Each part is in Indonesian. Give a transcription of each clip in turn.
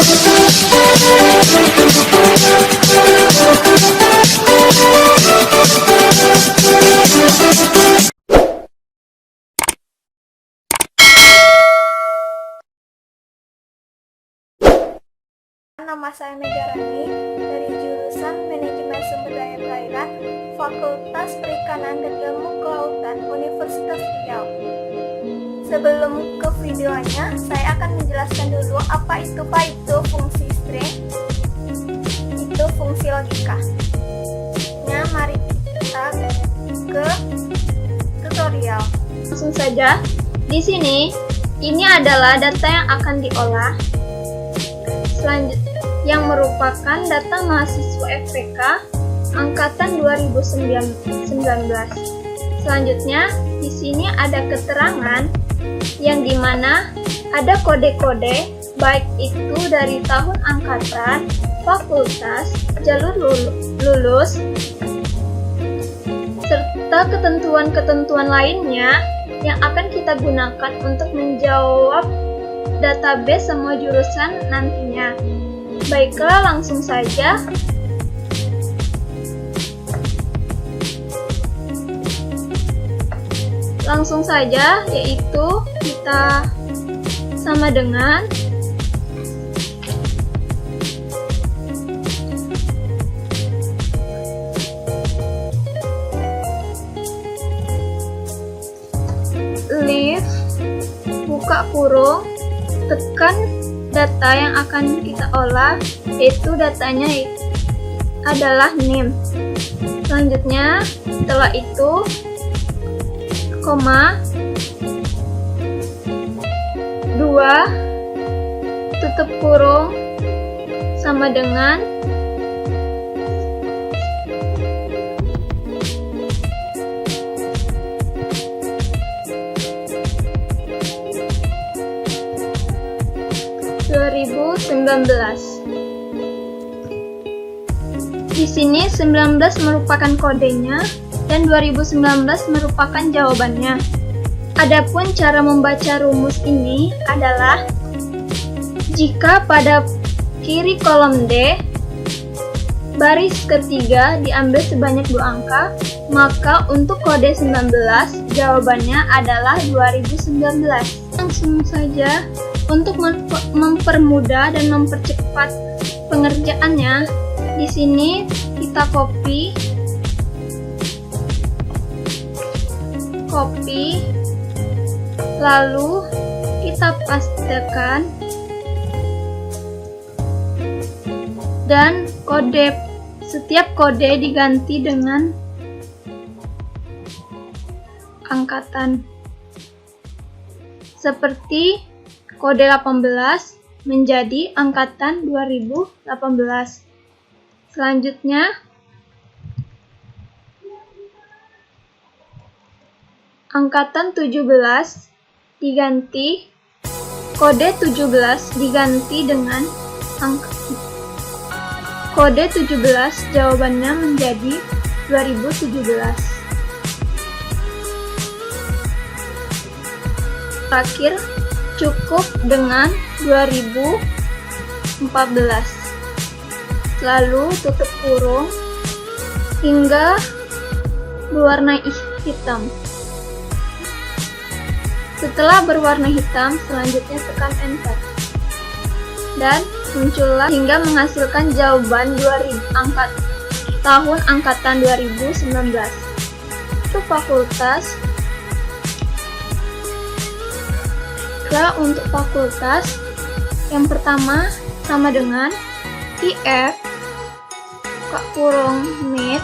Nama saya Megarani dari jurusan Manajemen Sumber Daya Perairan, Fakultas Perikanan dan Ilmu Kelautan, Universitas Riau. Sebelum ke videonya, saya akan menjelaskan dulu apa itu fungsi string. Itu fungsi logika. Nah, mari kita ke tutorial. Langsung saja. Di sini, ini adalah data yang akan diolah. Selanjutnya, yang merupakan data mahasiswa FPK angkatan 2019. Selanjutnya, di sini ada keterangan yang dimana ada kode-kode baik itu dari tahun angkatan, fakultas, jalur lulus, serta ketentuan-ketentuan lainnya yang akan kita gunakan untuk menjawab database semua jurusan nantinya. Baiklah, langsung saja. Yaitu kita sama dengan leave buka kurung tekan data yang akan kita olah, yaitu datanya adalah name. Selanjutnya, setelah itu koma 2 tutup kurung sama dengan Di sini 19 merupakan kodenya dan 2019 merupakan jawabannya. Adapun cara membaca rumus ini adalah jika pada kiri kolom D baris ketiga diambil sebanyak 2 angka, maka untuk kode 19 jawabannya adalah 2019. Langsung saja, untuk mempermudah dan mempercepat pengerjaannya, di sini kita copy, lalu kita pastekan, dan setiap kode diganti dengan angkatan. Seperti kode 18 menjadi angkatan 2018. Selanjutnya, angkatan 17 diganti, kode 17 diganti dengan kode 17, jawabannya menjadi 2017. Terakhir, cukup dengan 2014. Lalu tutup kurung hingga berwarna hitam. Setelah berwarna hitam, selanjutnya tekan enter. Dan muncullah hingga menghasilkan jawaban tahun angkatan 2019. Untuk fakultas, untuk fakultas yang pertama sama dengan IF buka kurung mit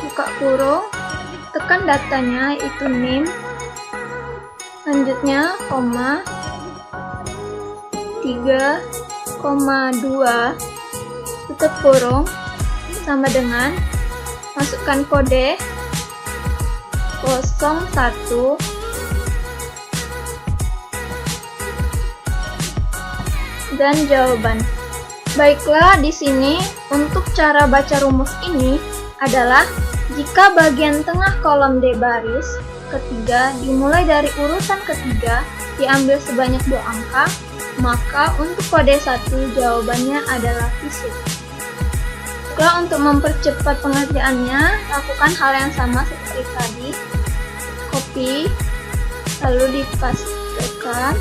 buka kurung tekan datanya itu name, selanjutnya koma 3,2 tutup kurung sama dengan masukkan kode 01 dan jawaban. Baiklah, di sini untuk cara baca rumus ini adalah jika bagian tengah kolom D baris ketiga dimulai dari urutan ketiga, diambil sebanyak 2 angka, maka untuk kode 1 jawabannya adalah fisik. Setelah untuk mempercepat pengerjaannya, lakukan hal yang sama seperti tadi. Copy, lalu dipastekan.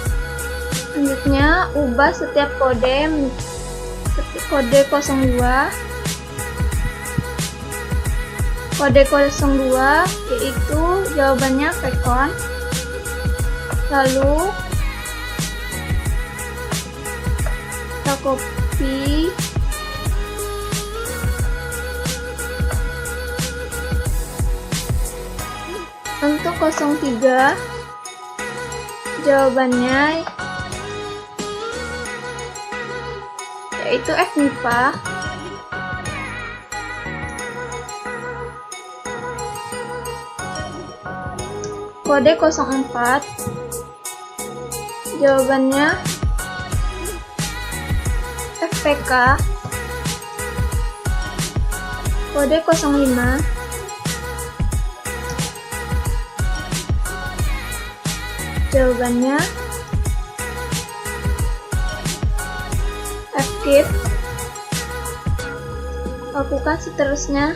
Selanjutnya, ubah setiap kode seperti kode 02. Kode 02 yaitu jawabannya pekon. Lalu kita copy. Untuk 03 jawabannya yaitu FMIPA. Kode 04 jawabannya FPK. Kode 05 jawabannya FKIP. Lakukan seterusnya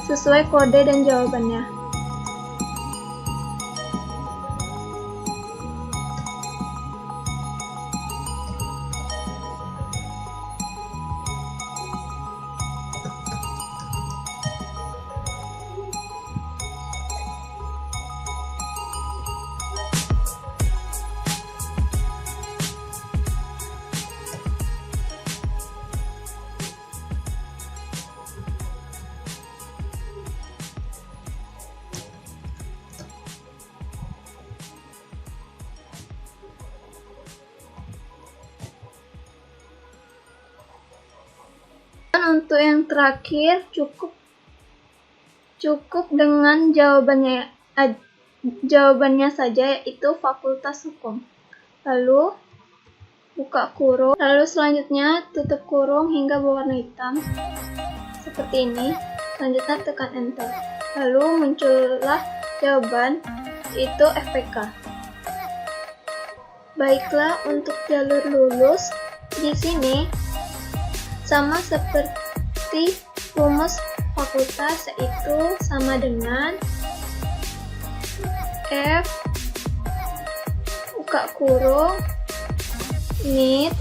sesuai kode dan jawabannya. Dan untuk yang terakhir cukup dengan jawabannya saja, yaitu Fakultas Hukum. Lalu buka kurung, lalu selanjutnya tutup kurung hingga berwarna hitam seperti ini. Selanjutnya tekan enter, lalu muncullah jawaban, yaitu FPK. Baiklah, untuk jalur lulus di sini sama seperti rumus fakultas, yaitu sama dengan F buka kurung NIT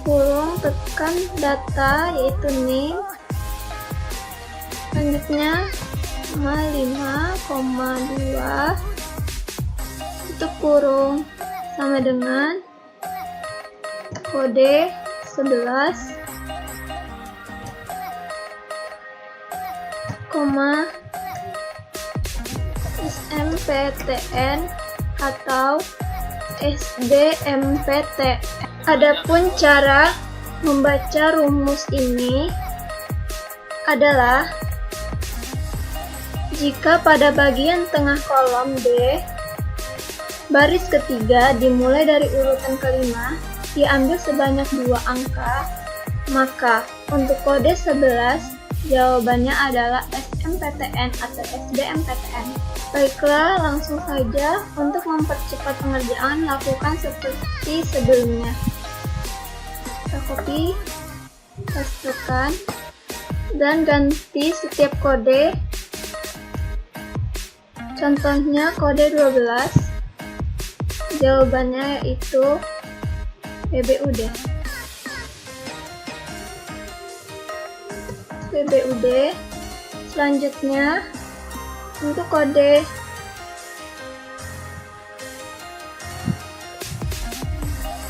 kurung tekan data, yaitu name. Selanjutnya 5,2 tutup kurung sama dengan kode 11, SMPTN atau SBMPTN. Adapun cara membaca rumus ini adalah jika pada bagian tengah kolom D baris ketiga dimulai dari urutan kelima, diambil sebanyak 2 angka, maka untuk kode 11 jawabannya adalah SMPTN atau SBMPTN. Baiklah, langsung saja untuk mempercepat pengerjaan, lakukan seperti sebelumnya. Kita copy, pastekan, dan ganti setiap kode. Contohnya kode 12, jawabannya yaitu PBUD. Selanjutnya untuk kode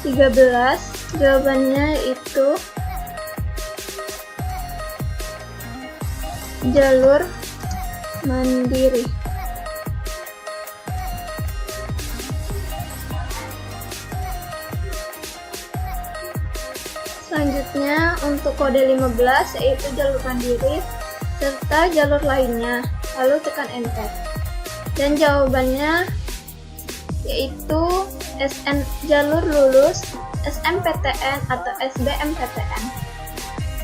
13, jawabannya itu jalur mandiri. Selanjutnya untuk kode 15 yaitu jalur mandiri serta jalur lainnya, lalu tekan enter. Dan jawabannya yaitu jalur lulus SMPTN atau SBMPTN.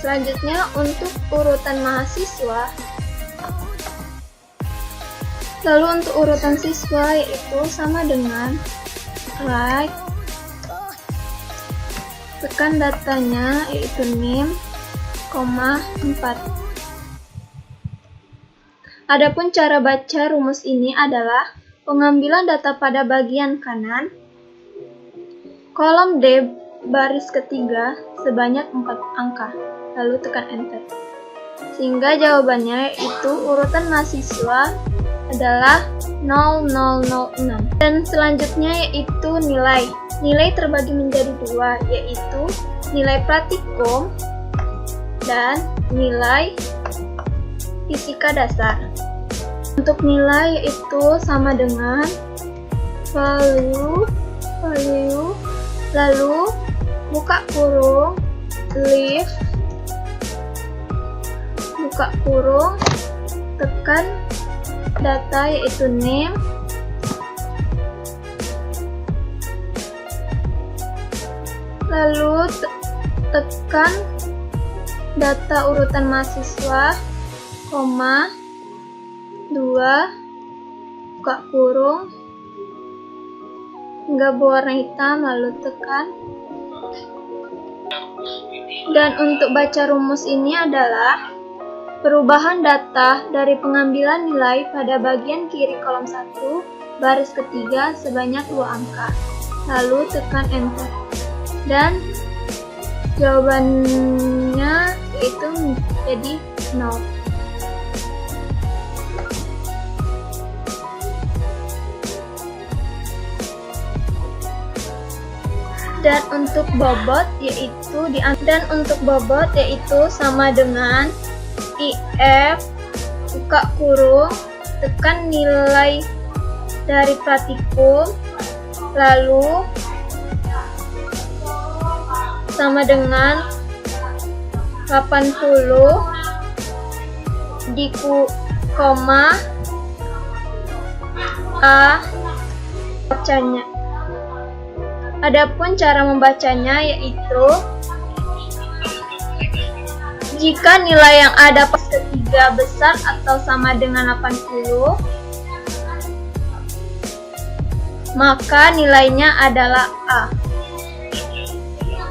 Selanjutnya untuk urutan mahasiswa Lalu untuk urutan siswa yaitu sama dengan write, tekan datanya yaitu name, 4. Adapun cara baca rumus ini adalah pengambilan data pada bagian kanan, kolom D baris ketiga sebanyak 4 angka, lalu tekan enter. Sehingga jawabannya yaitu urutan mahasiswa adalah 0006. Dan selanjutnya yaitu nilai. Nilai terbagi menjadi 2, yaitu nilai praktikum dan nilai fisika dasar. Untuk nilai yaitu sama dengan value lalu buka kurung leave, buka kurung, tekan data yaitu name, lalu tekan data urutan mahasiswa, 2, buka kurung, hingga berwarna hitam, lalu tekan. Dan untuk baca rumus ini adalah perubahan data dari pengambilan nilai pada bagian kiri kolom 1, baris ketiga sebanyak 2 angka, lalu tekan enter. Dan jawabannya itu menjadi 0. Dan untuk bobot yaitu sama dengan IF, buka kurung, tekan nilai dari praktikum, lalu sama dengan 80 di koma A bacanya. Adapun cara membacanya yaitu jika nilai yang ada pas ketiga besar atau sama dengan 80, maka nilainya adalah A.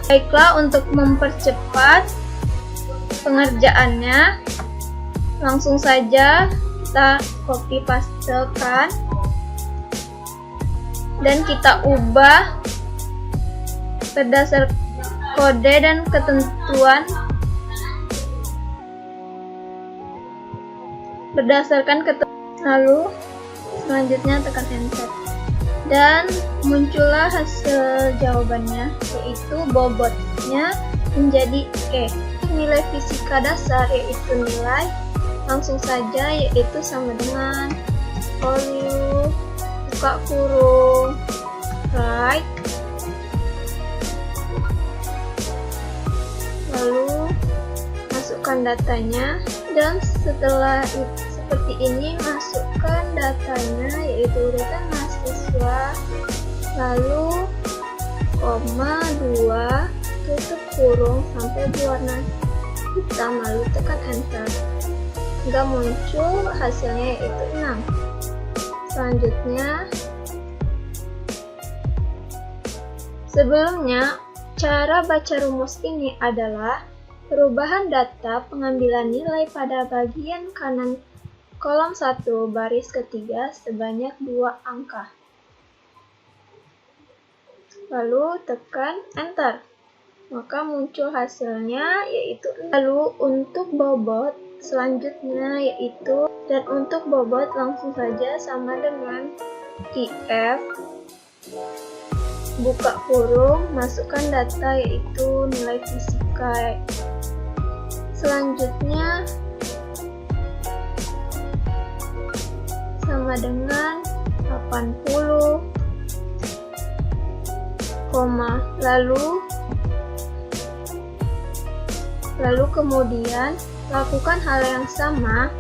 Baiklah, untuk mempercepat pengerjaannya, langsung saja kita copy pastekan dan kita ubah berdasar kode dan ketentuan lalu selanjutnya tekan enter dan muncullah hasil jawabannya, yaitu bobotnya menjadi E. Nilai fisika dasar yaitu nilai, langsung saja yaitu sama dengan value, buka kurung, write, lalu masukkan datanya, dan setelah seperti ini masukkan datanya yaitu urutan mahasiswa, lalu 2, tutup kurung sampai berwarna hitam, lalu tekan enter hingga muncul hasilnya yaitu 6. Selanjutnya, sebelumnya cara baca rumus ini adalah perubahan data pengambilan nilai pada bagian kanan kolom 1 baris ketiga sebanyak 2 angka. Lalu tekan enter. Maka muncul hasilnya yaitu. Lalu untuk bobot selanjutnya yaitu, dan untuk bobot langsung saja sama dengan IF, buka kurung, masukkan data yaitu nilai fisika. Selanjutnya sama dengan 80, lalu kemudian lakukan hal yang sama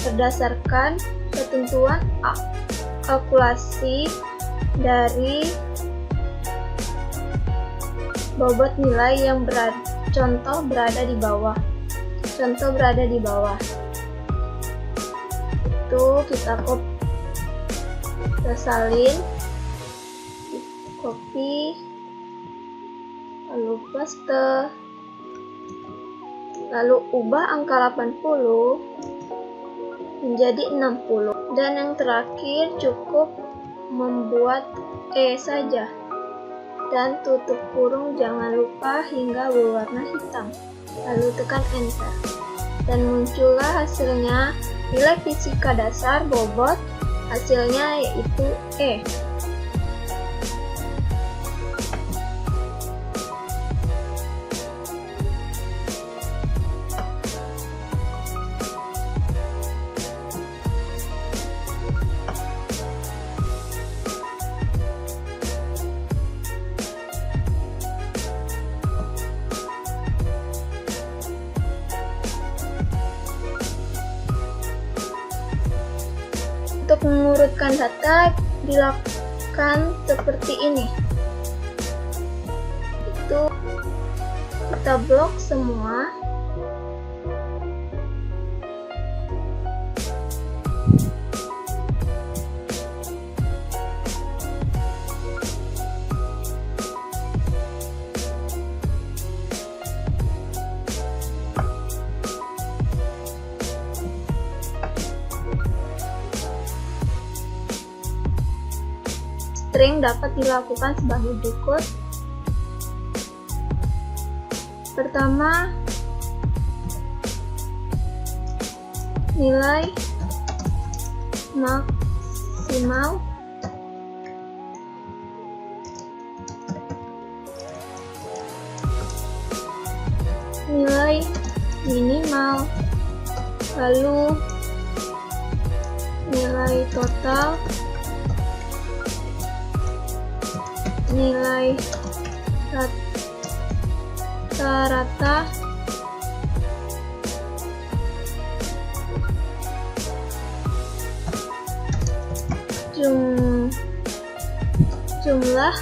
berdasarkan ketentuan kalkulasi dari bobot nilai yang contoh berada di bawah. Itu kita kita salin, copy, lalu paste, lalu ubah angka 80 menjadi 60, dan yang terakhir cukup membuat E saja, dan tutup kurung jangan lupa hingga berwarna hitam, lalu tekan enter, dan muncullah hasilnya. Nilai fisika dasar bobot hasilnya yaitu E. Untuk mengurutkan data dilakukan seperti ini. Itu kita blok semua. String dapat dilakukan sebagai berikut. Pertama, nilai maksimal, nilai minimal, lalu nilai total, nilai rata-rata, jumlah,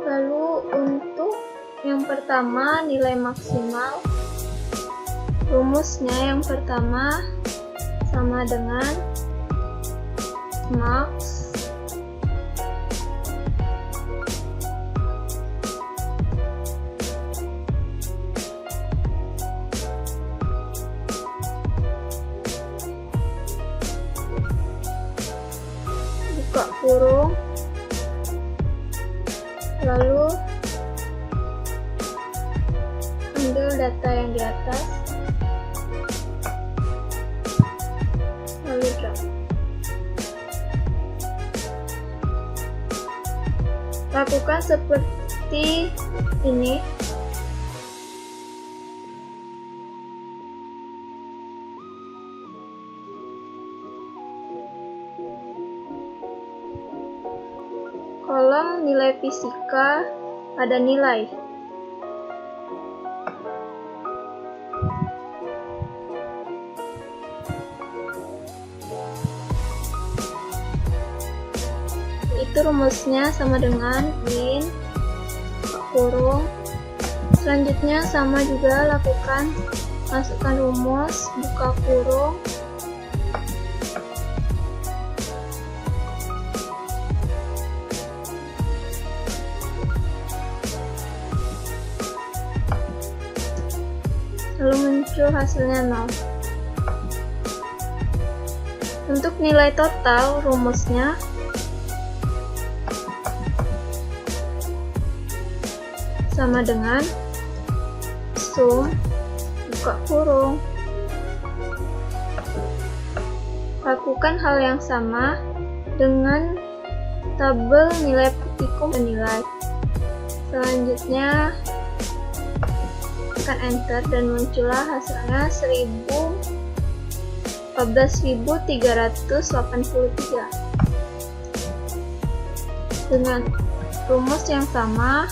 lalu untuk yang pertama nilai maksimal, rumusnya yang pertama sama dengan max buka kurung, lalu ambil data yang di atas, lalu drag. Lakukan seperti ini. Kolom nilai fisika ada nilai. Itu rumusnya sama dengan in kurung. Selanjutnya sama juga, lakukan masukkan rumus, buka kurung, lalu muncul hasilnya 0. Untuk nilai total, rumusnya sama dengan sum, buka kurung. Lakukan hal yang sama dengan tabel nilai praktikum dan nilai. Selanjutnya tekan enter dan muncullah hasilnya 14.383 dengan rumus yang sama.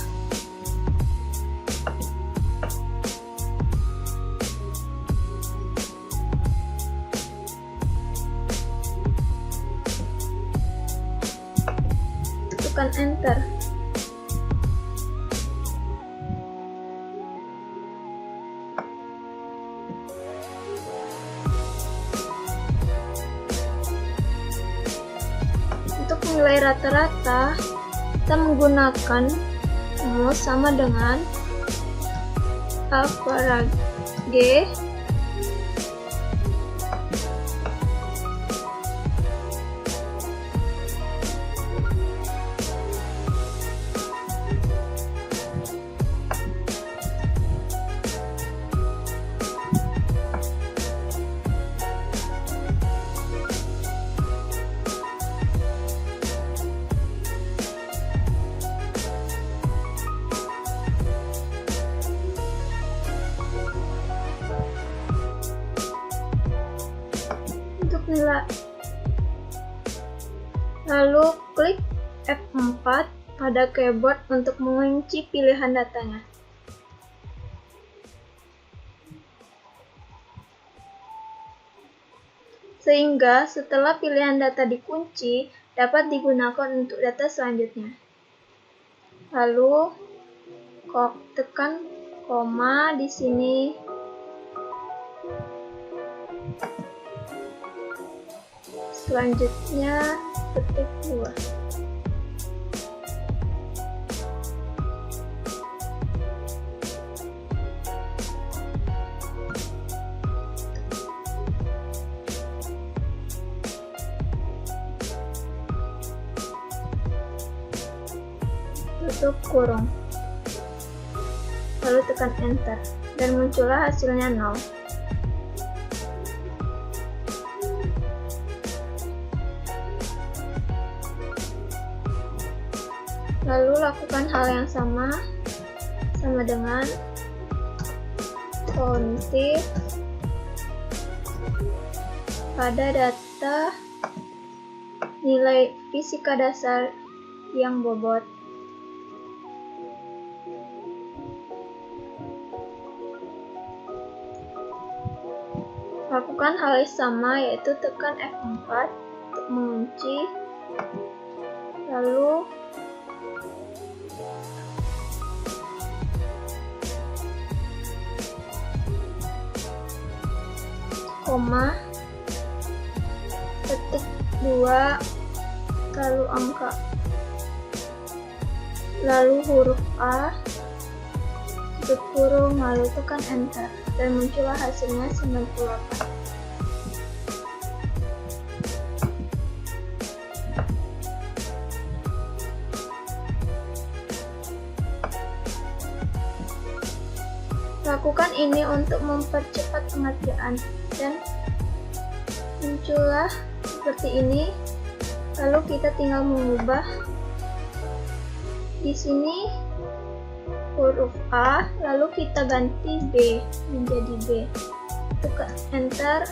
Tekan enter. Untuk nilai rata-rata, kita menggunakan rumus sama dengan A per G nilai. Lalu klik F4 pada keyboard untuk mengunci pilihan datanya. Sehingga setelah pilihan data dikunci, dapat digunakan untuk data selanjutnya. Lalu tekan koma di sini. Selanjutnya ketik 2. Tutup kurung. Lalu tekan enter dan muncullah hasilnya 0. Lalu lakukan hal yang sama dengan countif pada data nilai fisika dasar yang bobot. Lakukan hal yang sama, yaitu tekan F4 untuk mengunci, lalu koma, ketik 2, lalu angka, lalu huruf A, tutup kurung, lalu tekan enter dan muncullah hasilnya 98. Lakukan ini untuk mempercepat pengerjaan dan muncullah seperti ini. Lalu kita tinggal mengubah di sini huruf A, lalu kita ganti B menjadi B. Tekan enter.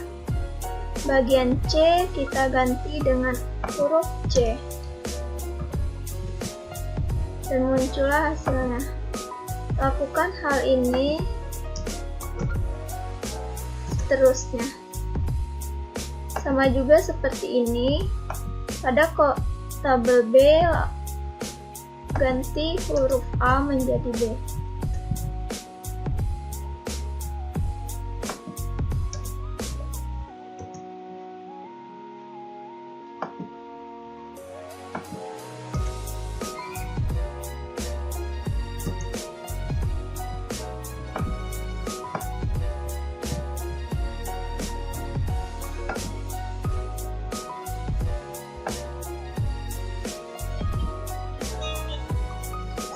Bagian C kita ganti dengan huruf C dan muncullah hasilnya. Lakukan hal ini seterusnya. Sama juga seperti ini. Pada tabel B, ganti huruf A menjadi B.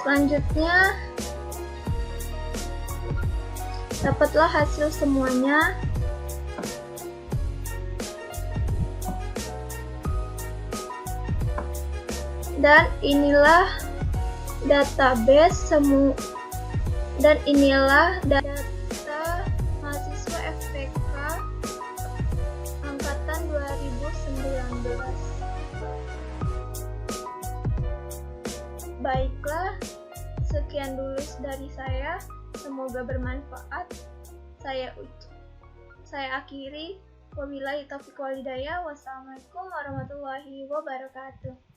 Selanjutnya, dapatlah hasil semuanya. Dan inilah database dan inilah data mahasiswa FPK angkatan 2019. Baiklah, sekian dulu dari saya. Semoga bermanfaat. Saya akhiri. Wabillahi taufiq wal hidayah. Wassalamualaikum warahmatullahi wabarakatuh.